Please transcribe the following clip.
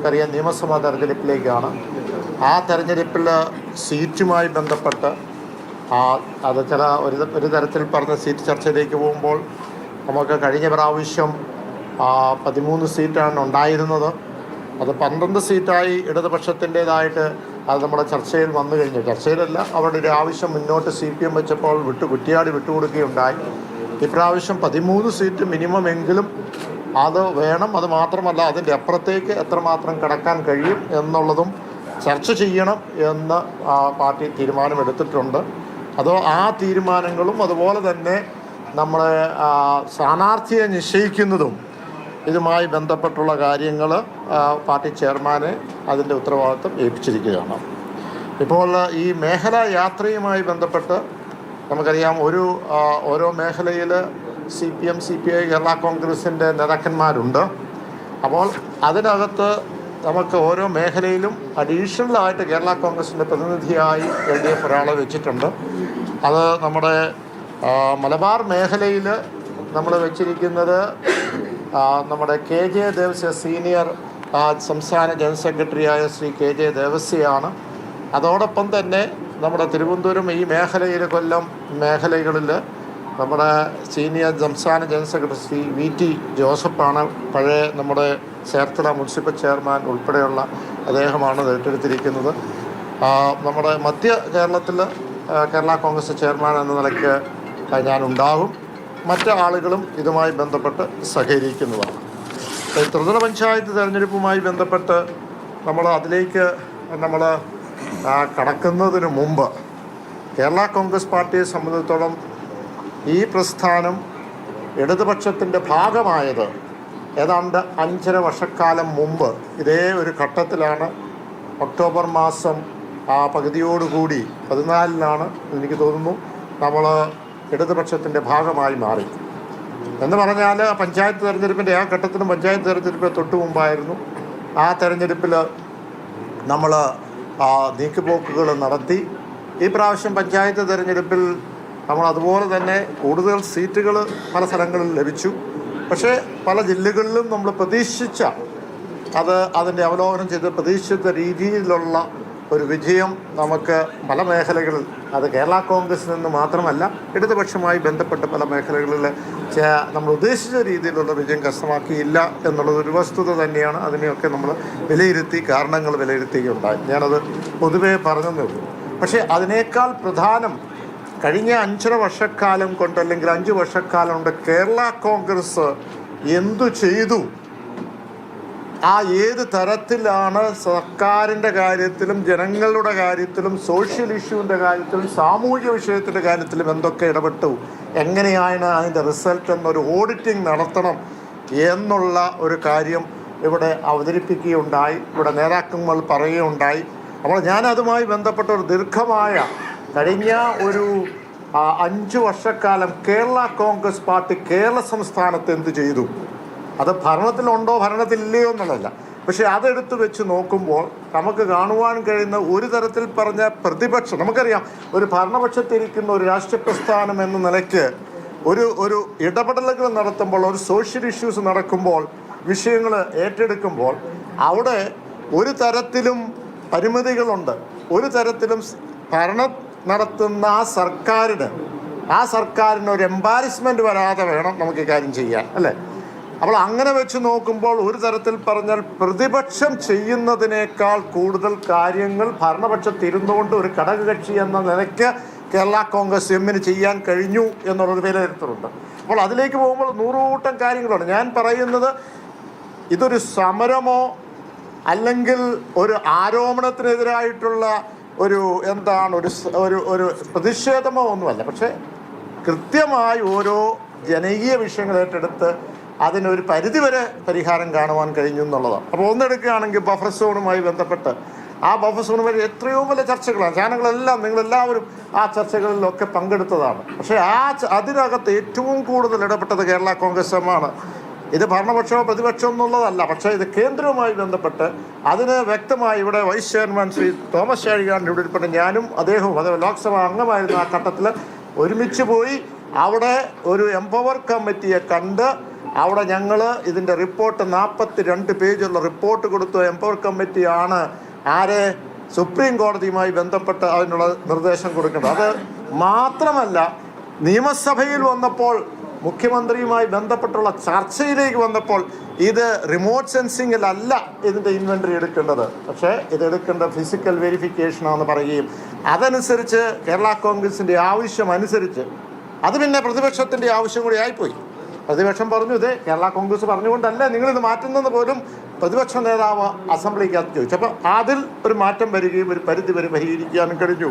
നമുക്കറിയാം നിയമസഭാ തെരഞ്ഞെടുപ്പിലേക്കാണ്. ആ തെരഞ്ഞെടുപ്പിൽ സീറ്റുമായി ബന്ധപ്പെട്ട് അത് ഒരു തരത്തിൽ പറഞ്ഞ സീറ്റ് ചർച്ചയിലേക്ക് പോകുമ്പോൾ നമുക്ക് കഴിഞ്ഞ പ്രാവശ്യം 13 സീറ്റാണ് ഉണ്ടായിരുന്നത്. അത് 12 സീറ്റായി ഇടതുപക്ഷത്തിൻ്റേതായിട്ട് അത് നമ്മുടെ ചർച്ചയിൽ വന്നു കഴിഞ്ഞു. ചർച്ചയിലല്ല, അവരുടെ ഒരു ആവശ്യം മുന്നോട്ട് CPM വെച്ചപ്പോൾ കുറ്റിയാടി വിട്ടുകൊടുക്കുകയുണ്ടായി. ഇപ്രാവശ്യം 13 സീറ്റ് മിനിമം എങ്കിലും അത് വേണം. അത് മാത്രമല്ല, അതിൻ്റെ അപ്പുറത്തേക്ക് എത്രമാത്രം കടക്കാൻ കഴിയും എന്നുള്ളതും ചർച്ച ചെയ്യണം എന്ന് പാർട്ടി തീരുമാനമെടുത്തിട്ടുണ്ട്. അതോ ആ തീരുമാനങ്ങളും അതുപോലെ തന്നെ നമ്മളെ സ്ഥാനാർത്ഥിയെ നിശ്ചയിക്കുന്നതും ഇതുമായി ബന്ധപ്പെട്ടുള്ള കാര്യങ്ങൾ പാർട്ടി ചെയർമാനെ അതിൻ്റെ ഉത്തരവാദിത്വം ഏൽപ്പിച്ചിരിക്കുകയാണ്. ഇപ്പോൾ ഈ മേഖലാ യാത്രയുമായി ബന്ധപ്പെട്ട് നമുക്കറിയാം, ഓരോ മേഖലയിൽ CPM, CPI, കേരള കോൺഗ്രസിൻ്റെ നേതാക്കന്മാരുണ്ട്. അപ്പോൾ അതിനകത്ത് നമുക്ക് ഓരോ മേഖലയിലും അഡീഷണലായിട്ട് കേരള കോൺഗ്രസിൻ്റെ പ്രതിനിധിയായി LDF ഒരാളെ വെച്ചിട്ടുണ്ട്. അത് നമ്മുടെ മലബാർ മേഖലയിൽ നമ്മൾ വെച്ചിരിക്കുന്നത് നമ്മുടെ KJ ദേവസ്യ, സീനിയർ സംസ്ഥാന ജനറൽ സെക്രട്ടറിയായ ശ്രീ KJ ദേവസ്യയാണ്. അതോടൊപ്പം തന്നെ നമ്മുടെ തിരുവനന്തപുരം ഈ മേഖലയിൽ, കൊല്ലം മേഖലകളിൽ നമ്മുടെ സീനിയർ സംസ്ഥാന ജനറൽ സെക്രട്ടറി ശ്രീ VT ജോസഫാണ്. പഴയ നമ്മുടെ ചേർത്തല മുനിസിപ്പൽ ചെയർമാൻ ഉൾപ്പെടെയുള്ള അദ്ദേഹമാണ് ഏറ്റെടുത്തിരിക്കുന്നത്. നമ്മുടെ മധ്യ കേരളത്തിൽ കേരള കോൺഗ്രസ് ചെയർമാൻ എന്ന നിലയ്ക്ക് ഞാനുണ്ടാകും. മറ്റ് ആളുകളും ഇതുമായി ബന്ധപ്പെട്ട് സഹകരിക്കുന്നതാണ്. ത്രിതല പഞ്ചായത്ത് തിരഞ്ഞെടുപ്പുമായി ബന്ധപ്പെട്ട് അതിലേക്ക് കടക്കുന്നതിന് മുമ്പ് കേരള കോൺഗ്രസ് പാർട്ടിയെ സംബന്ധിച്ചിടത്തോളം ഈ പ്രസ്ഥാനം ഇടതുപക്ഷത്തിൻ്റെ ഭാഗമായത് ഏതാണ്ട് 5.5 വർഷക്കാലം മുമ്പ് ഇതേ ഒരു ഘട്ടത്തിലാണ്. ഒക്ടോബർ മാസം പകുതിയോടുകൂടി 14-നാണ് എനിക്ക് തോന്നുന്നു നമ്മൾ ഇടതുപക്ഷത്തിൻ്റെ ഭാഗമായി മാറി. എന്ന് പറഞ്ഞാൽ പഞ്ചായത്ത് തെരഞ്ഞെടുപ്പിൻ്റെ ആ ഘട്ടത്തിലും പഞ്ചായത്ത് തെരഞ്ഞെടുപ്പിന് തൊട്ട് മുമ്പായിരുന്നു. ആ തെരഞ്ഞെടുപ്പിൽ നമ്മൾ നീക്കുപോക്കുകൾ നടത്തി. ഈ പ്രാവശ്യം പഞ്ചായത്ത് തെരഞ്ഞെടുപ്പിൽ നമ്മൾ അതുപോലെ തന്നെ കൂടുതൽ സീറ്റുകൾ പല സ്ഥലങ്ങളിൽ ലഭിച്ചു. പക്ഷേ പല ജില്ലകളിലും നമ്മൾ അതിൻ്റെ അവലോകനം ചെയ്ത് പ്രതീക്ഷിച്ച രീതിയിലുള്ള ഒരു വിജയം നമുക്ക് പല മേഖലകളിൽ, അത് കേരള കോൺഗ്രസിൽ നിന്ന് മാത്രമല്ല ഇടതുപക്ഷവുമായി ബന്ധപ്പെട്ട പല മേഖലകളിൽ നമ്മൾ ഉദ്ദേശിച്ച രീതിയിലുള്ള വിജയം കരസ്ഥമാക്കിയില്ല എന്നുള്ളതൊരു വസ്തുത തന്നെയാണ്. അതിനെയൊക്കെ നമ്മൾ കാരണങ്ങൾ വിലയിരുത്തുകയുണ്ടായി. ഞാനത് പൊതുവേ പറഞ്ഞതേ ഉള്ളൂ. പക്ഷേ അതിനേക്കാൾ പ്രധാനം കഴിഞ്ഞ 5.5 വർഷക്കാലം കൊണ്ട്, അല്ലെങ്കിൽ 5 വർഷക്കാലം കൊണ്ട് കേരള കോൺഗ്രസ് എന്തു ചെയ്തു, ഏത് തരത്തിലാണ് സർക്കാരിൻ്റെ കാര്യത്തിലും ജനങ്ങളുടെ കാര്യത്തിലും സോഷ്യൽ ഇഷ്യൂവിൻ്റെ കാര്യത്തിലും സാമൂഹിക വിഷയത്തിൻ്റെ കാര്യത്തിലും എന്തൊക്കെ ഇടപെട്ടു, എങ്ങനെയാണ് അതിൻ്റെ റിസൾട്ട് എന്നൊരു ഓഡിറ്റിംഗ് നടത്തണം എന്നുള്ള ഒരു കാര്യം ഇവിടെ അവതരിപ്പിക്കുകയുണ്ടായി, ഇവിടെ നേതാക്കന്മാർ പറയുകയുണ്ടായി. അപ്പോൾ ഞാനതുമായി ബന്ധപ്പെട്ട ഒരു ദീർഘമായ കഴിഞ്ഞ ഒരു 5 വർഷക്കാലം കേരള കോൺഗ്രസ് പാർട്ടി കേരള സംസ്ഥാനത്ത് എന്ത് ചെയ്തു, അത് ഭരണത്തിലുണ്ടോ ഭരണത്തിലില്ലയോ എന്നുള്ളതല്ല, പക്ഷേ അതെടുത്ത് വെച്ച് നോക്കുമ്പോൾ നമുക്ക് കാണുവാൻ കഴിയുന്ന ഒരു തരത്തിൽ പറഞ്ഞ പ്രതിപക്ഷം, നമുക്കറിയാം ഒരു ഭരണപക്ഷത്തിരിക്കുന്ന ഒരു രാഷ്ട്രീയ പ്രസ്ഥാനം എന്ന നിലയ്ക്ക് ഒരു ഇടപെടലുകൾ നടത്തുമ്പോൾ, ഒരു സോഷ്യൽ ഇഷ്യൂസ് നടക്കുമ്പോൾ, വിഷയങ്ങൾ ഏറ്റെടുക്കുമ്പോൾ അവിടെ ഒരു തരത്തിലും പരിമിതികളുണ്ട്. ഒരു തരത്തിലും ഭരണം നടത്തുന്ന ആ സർക്കാരിന് ഒരു എംബാരസ്മെൻറ്റ് വരാതെ വേണം നമുക്ക് ഈ കാര്യം ചെയ്യാൻ, അല്ലേ? അപ്പോൾ അങ്ങനെ വെച്ച് നോക്കുമ്പോൾ ഒരു തരത്തിൽ പറഞ്ഞാൽ പ്രതിപക്ഷം ചെയ്യുന്നതിനേക്കാൾ കൂടുതൽ കാര്യങ്ങൾ ഭരണപക്ഷത്തിരുന്നുകൊണ്ട് ഒരു ഘടകകക്ഷി എന്ന നിലയ്ക്ക് കേരള കോൺഗ്രസ് എമ്മിന് ചെയ്യാൻ കഴിഞ്ഞു എന്നുള്ളൊരു വിലയിരുത്തലുണ്ട്. അപ്പോൾ അതിലേക്ക് പോകുമ്പോൾ 100 കൂട്ടം കാര്യങ്ങളുണ്ട്. ഞാൻ പറയുന്നത് ഇതൊരു സമരമോ അല്ലെങ്കിൽ ഒരു ആരോപണത്തിനെതിരായിട്ടുള്ള ഒരു പ്രതിഷേധമോ ഒന്നുമല്ല. പക്ഷേ കൃത്യമായി ഓരോ ജനകീയ വിഷയങ്ങൾ ഏറ്റെടുത്ത് അതിനൊരു പരിധിവരെ പരിഹാരം കാണുവാൻ കഴിഞ്ഞു എന്നുള്ളതാണ്. അപ്പോൾ ഒന്നെടുക്കുകയാണെങ്കിൽ ബഫർ സോണുമായി ബന്ധപ്പെട്ട് ആ ബഫർ സോൺ വരെ എത്രയോ വലിയ ചർച്ചകളാണ്. ചാനലുകളെല്ലാം നിങ്ങളെല്ലാവരും ആ ചർച്ചകളിലൊക്കെ പങ്കെടുത്തതാണ്. പക്ഷേ അതിനകത്ത് ഏറ്റവും കൂടുതൽ ഇടപെട്ടത് കേരള കോൺഗ്രസ് എമ്മാണ്. ഇത് ഭരണപക്ഷമോ പ്രതിപക്ഷമോ എന്നുള്ളതല്ല, പക്ഷേ ഇത് കേന്ദ്രവുമായി ബന്ധപ്പെട്ട് അതിന് വ്യക്തമായി ഇവിടെ vice chairman Shri Thomas Chazhikadan ഇവിടെ ഉൾപ്പെടെ ഞാനും അദ്ദേഹവും, അത് ലോക്സഭാ അംഗമായിരുന്ന ആ ഘട്ടത്തിൽ ഒരുമിച്ച് പോയി അവിടെ ഒരു എംപവർ കമ്മിറ്റിയെ കണ്ട് അവിടെ ഞങ്ങൾ ഇതിൻ്റെ റിപ്പോർട്ട് 42 പേജുള്ള റിപ്പോർട്ട് കൊടുത്തു. എംപവർ കമ്മിറ്റിയാണ് സുപ്രീം കോടതിയുമായി ബന്ധപ്പെട്ട് അതിനുള്ള നിർദ്ദേശം കൊടുക്കേണ്ടത്. അത് മാത്രമല്ല, നിയമസഭയിൽ വന്നപ്പോൾ മുഖ്യമന്ത്രിയുമായി ബന്ധപ്പെട്ടുള്ള ചർച്ചയിലേക്ക് വന്നപ്പോൾ ഇത് റിമോട്ട് സെൻസിങ്ങിലല്ല ഇതിൻ്റെ ഇൻവെൻ്ററി എടുക്കേണ്ടത്, പക്ഷേ ഇതെടുക്കേണ്ട ഫിസിക്കൽ വെരിഫിക്കേഷനാണെന്ന് പറയുകയും അതനുസരിച്ച് കേരള കോൺഗ്രസിൻ്റെ ആവശ്യം അനുസരിച്ച് അത് പിന്നെ പ്രതിപക്ഷത്തിൻ്റെ ആവശ്യം കൂടി ആയിപ്പോയി. പ്രതിപക്ഷം പറഞ്ഞു, ഇത് കേരള കോൺഗ്രസ് പറഞ്ഞുകൊണ്ടല്ല നിങ്ങളിത് മാറ്റുന്നത് പോലും പ്രതിപക്ഷ നേതാവ് അസംബ്ലിക്കകത്ത് ചോദിച്ചു. അപ്പോൾ അതിൽ ഒരു മാറ്റം വരികയും ഒരു പരിധി വരെ പരിഹരിക്കാനും കഴിഞ്ഞു.